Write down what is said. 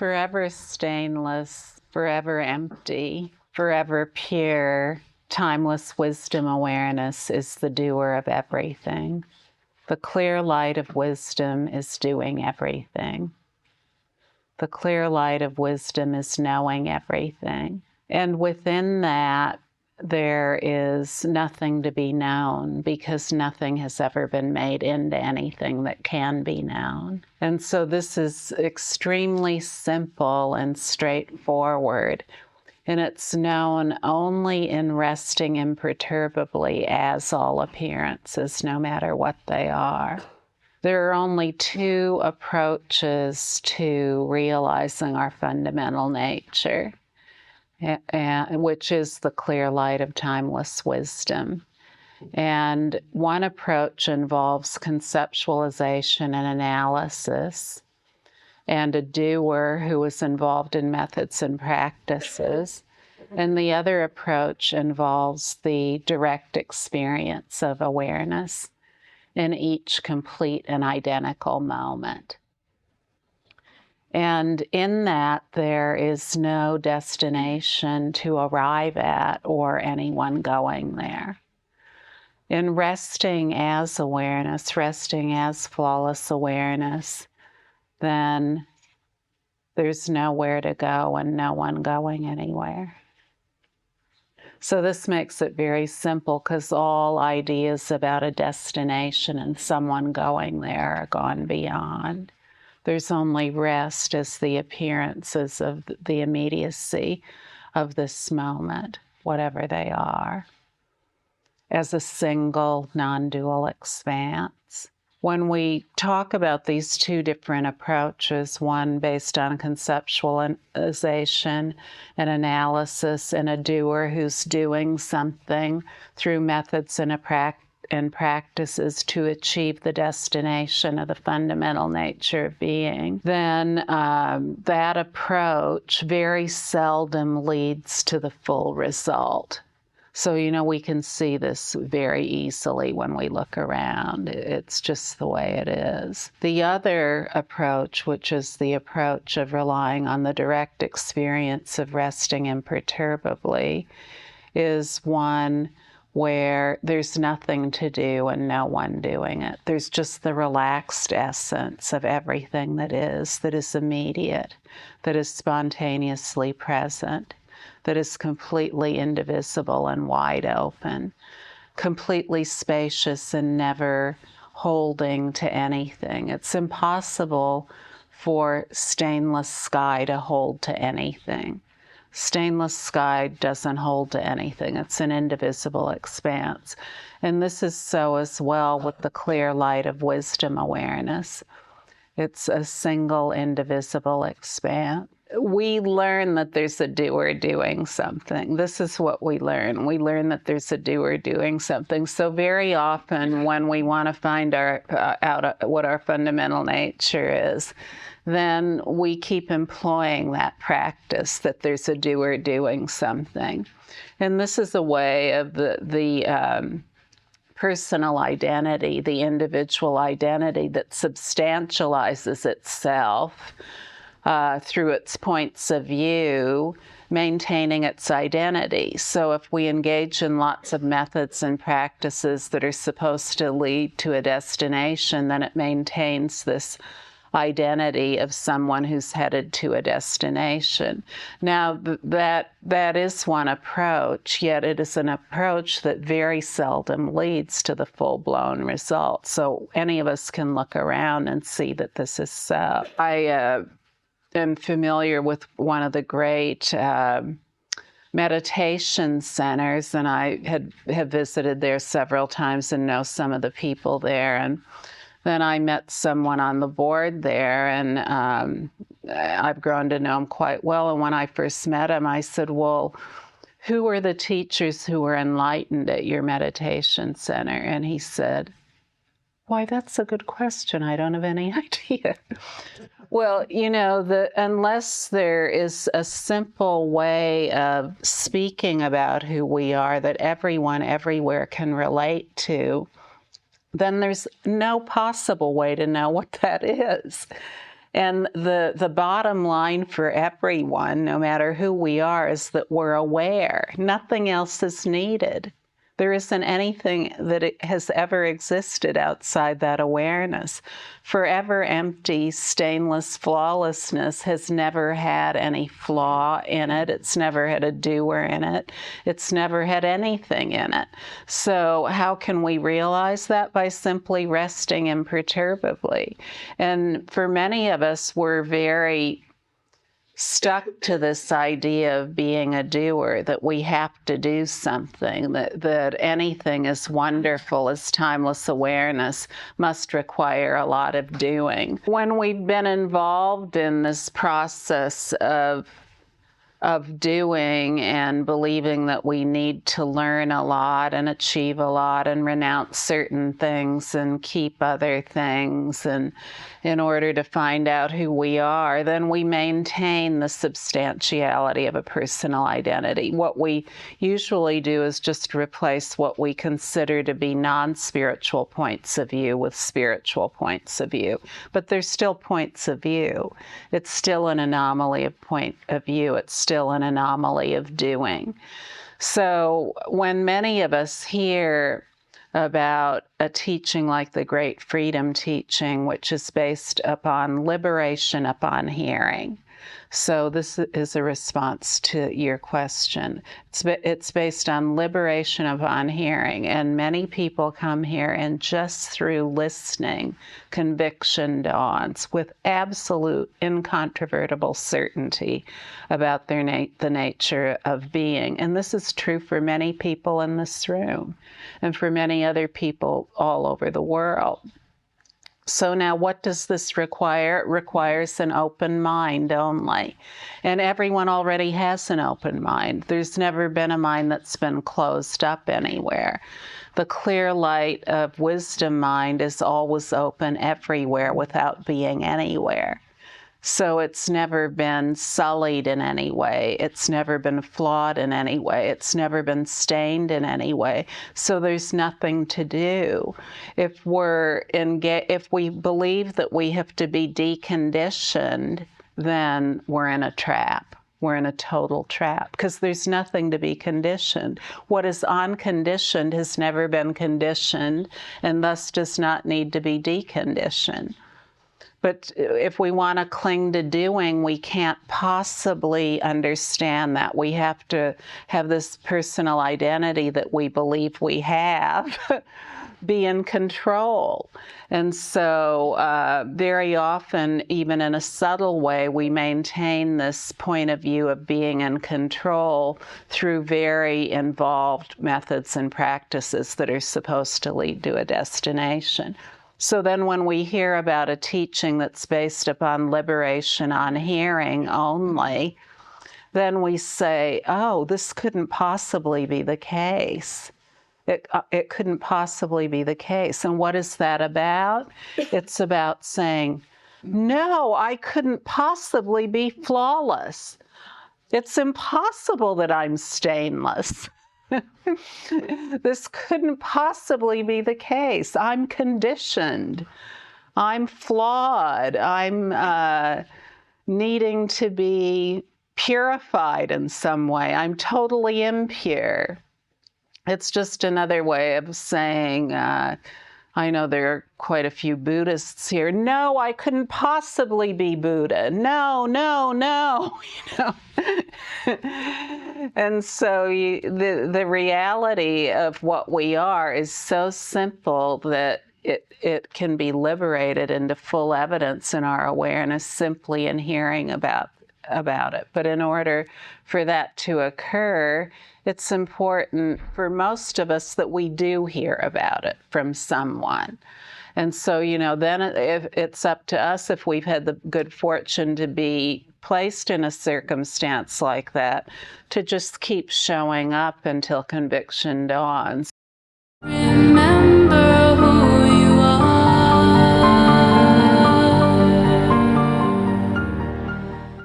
Forever stainless, forever empty, forever pure, timeless wisdom awareness is the doer of everything. The clear light of wisdom is doing everything. The clear light of wisdom is knowing everything. And within that, there is nothing to be known, because nothing has ever been made into anything that can be known. And so this is extremely simple and straightforward. And it's known only in resting imperturbably as all appearances, no matter what they are. There are only two approaches to realizing our fundamental nature, which is the clear light of timeless wisdom. And one approach involves conceptualization and analysis, and a doer who is involved in methods and practices. And the other approach involves the direct experience of awareness in each complete and identical moment. And in that, there is no destination to arrive at or anyone going there. In resting as awareness, resting as flawless awareness, then there's nowhere to go and no one going anywhere. So this makes it very simple, because all ideas about a destination and someone going there are gone beyond. There's only rest as the appearances of the immediacy of this moment, whatever they are, as a single non-dual expanse. When we talk about these two different approaches, one based on conceptualization and analysis, and a doer who's doing something through methods and practices to achieve the destination of the fundamental nature of being, then that approach very seldom leads to the full result. So, we can see this very easily when we look around. It's just the way it is. The other approach, which is the approach of relying on the direct experience of resting imperturbably, is one where there's nothing to do and no one doing it. There's just the relaxed essence of everything that is immediate, that is spontaneously present, that is completely indivisible and wide open, completely spacious and never holding to anything. It's impossible for stainless sky to hold to anything. Stainless sky doesn't hold to anything. It's an indivisible expanse. And this is so as well with the clear light of wisdom awareness. It's a single indivisible expanse. We learn that there's a doer doing something. This is what we learn. We learn that there's a doer doing something. So very often when we want to find out what our fundamental nature is, then we keep employing that practice that there's a doer doing something. And this is a way of the personal identity, the individual identity that substantializes itself through its points of view, maintaining its identity. So if we engage in lots of methods and practices that are supposed to lead to a destination, then it maintains this identity of someone who's headed to a destination. Now, that is one approach, yet it is an approach that very seldom leads to the full-blown result. So any of us can look around and see that this is so. I am familiar with one of the great meditation centers, and I have visited there several times and know some of the people there. And then I met someone on the board there, and I've grown to know him quite well. And when I first met him, I said, well, who were the teachers who were enlightened at your meditation center? And he said, why, that's a good question. I don't have any idea. Well, unless there is a simple way of speaking about who we are that everyone everywhere can relate to, then there's no possible way to know what that is. And the bottom line for everyone, no matter who we are, is that we're aware. Nothing else is needed. There isn't anything that has ever existed outside that awareness. Forever empty, stainless flawlessness has never had any flaw in it. It's never had a doer in it. It's never had anything in it. So how can we realize that? By simply resting imperturbably. And for many of us, we're very stuck to this idea of being a doer, that we have to do something, that anything as wonderful as timeless awareness must require a lot of doing. When we've been involved in this process of doing and believing that we need to learn a lot and achieve a lot and renounce certain things and keep other things, and in order to find out who we are, then we maintain the substantiality of a personal identity. What we usually do is just replace what we consider to be non-spiritual points of view with spiritual points of view. But there's still points of view. It's still an anomaly of point of view. It's still an anomaly of doing. So when many of us hear about a teaching like the Great Freedom Teaching, which is based upon liberation upon hearing. So this is a response to your question. It's based on liberation upon hearing, and many people come here and just through listening, conviction dawns with absolute, incontrovertible certainty about the nature of being. And this is true for many people in this room and for many other people all over the world. So now what does this require? It requires an open mind only. And everyone already has an open mind. There's never been a mind that's been closed up anywhere. The clear light of wisdom mind is always open everywhere without being anywhere. So it's never been sullied in any way. It's never been flawed in any way. It's never been stained in any way. So there's nothing to do. If we believe that we have to be deconditioned, then we're in a trap. We're in a total trap because there's nothing to be conditioned. What is unconditioned has never been conditioned and thus does not need to be deconditioned. But if we want to cling to doing, we can't possibly understand that. We have to have this personal identity that we believe we have be in control. And so very often, even in a subtle way, we maintain this point of view of being in control through very involved methods and practices that are supposed to lead to a destination. So then when we hear about a teaching that's based upon liberation on hearing only, then we say, oh, this couldn't possibly be the case. It couldn't possibly be the case. And what is that about? It's about saying, no, I couldn't possibly be flawless. It's impossible that I'm stainless. This couldn't possibly be the case. I'm conditioned. I'm flawed. I'm needing to be purified in some way. I'm totally impure. It's just another way of saying, I know there are quite a few Buddhists here. No, I couldn't possibly be Buddha. No, no, no. And so the reality of what we are is so simple that it can be liberated into full evidence in our awareness simply in hearing about it. But in order for that to occur, it's important for most of us that we do hear about it from someone. And so, then if it's up to us, if we've had the good fortune to be placed in a circumstance like that, to just keep showing up until conviction dawns.